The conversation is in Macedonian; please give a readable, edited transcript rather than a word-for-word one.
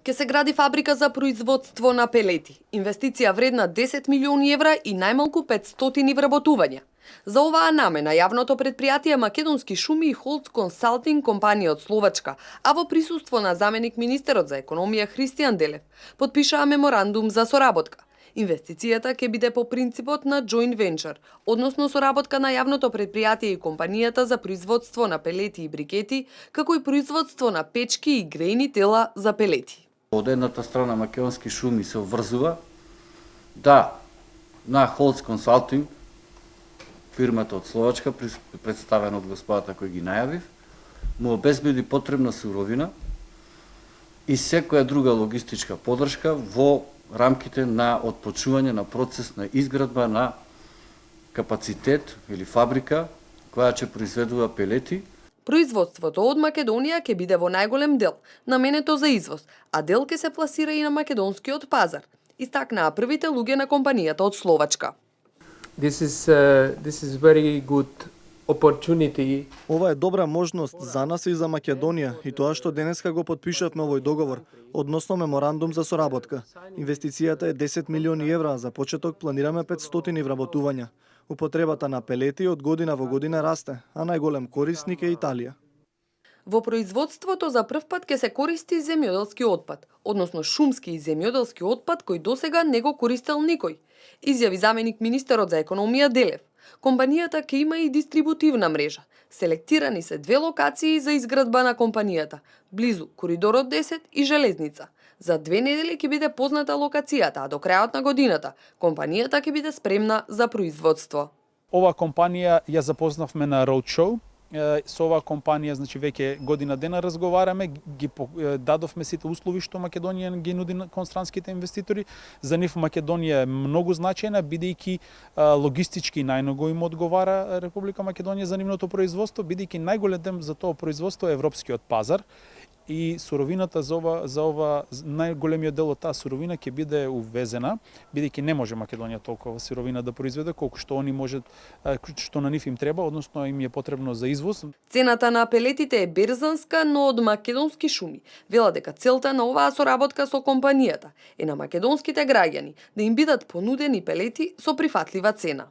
Ке се гради фабрика за производство на пелети. Инвестиција вредна 10 милиони евра и најмалку 500 вработувања. За оваа намена јавното предпријатие Македонски шуми и Холц Консалтинг, компанија од Словачка, а во присуство на заменик министерот за економија Христијан Делев, потпишаа меморандум за соработка. Инвестицијата ќе биде по принципот на joint venture, односно соработка на јавното предпријатие и компанијата за производство на пелети и брикети, како и производство на печки и грејни тела за пелети. Од едната страна Македонски шуми се обврзува да на Холц Консалтинг, фирмата од Словачка, представена од господата кој ги најавив, му обезбеди потребна суровина и секоја друга логистичка подршка во рамките на отпочнување на процес на изградба на капацитет или фабрика која ќе произведува пелети. Производството од Македонија ќе биде во најголем дел наменето за извоз, а дел ќе се пласира и на македонскиот пазар, истакнаа првите луѓе на компанијата од Словачка. This is very good opportunity. Ова е добра можност за нас и за Македонија и тоа што денеска го потпишавме овој договор, односно меморандум за соработка. Инвестицијата е 10 милиони евра, за почеток планираме 500 вработувања. Употребата на пелети од година во година расте, а најголем корисник е Италија. Во производството за прв пат ќе се користи земјоделски отпад, односно шумски и земјоделски отпад кој досега не го користел никој, изјави заменик министерот за економија Делев. Компанијата ќе има и дистрибутивна мрежа. Селектирани се 2 локации за изградба на компанијата, близу Коридорот 10 и Железница. За 2 недели ќе биде позната локацијата, а до крајот на годината компанијата ќе биде спремна за производство. Ова компанија ја запознавме на роудшоу. Со оваа компанија, значи, веќе година дена разговараме, ги дадовме сите услови што Македонија ги нуди кон странските инвеститори. За нив Македонија е многу значајна, бидејќи логистички најмногу им одговара Република Македонија за нивното производство, бидејќи најголем дел за тоа производство е европскиот пазар. И суровината за ова најголемиот дел од таа суровина ќе биде увезена, бидејќи не може Македонија толкова суровина да произведе колку што они можат, што на нив им треба, односно им е потребно за извоз. Цената на пелетите е берзанска, но од Македонски шуми вела дека целта на оваа соработка со компанијата е на македонските граѓани да им бидат понудени пелети со прифатлива цена.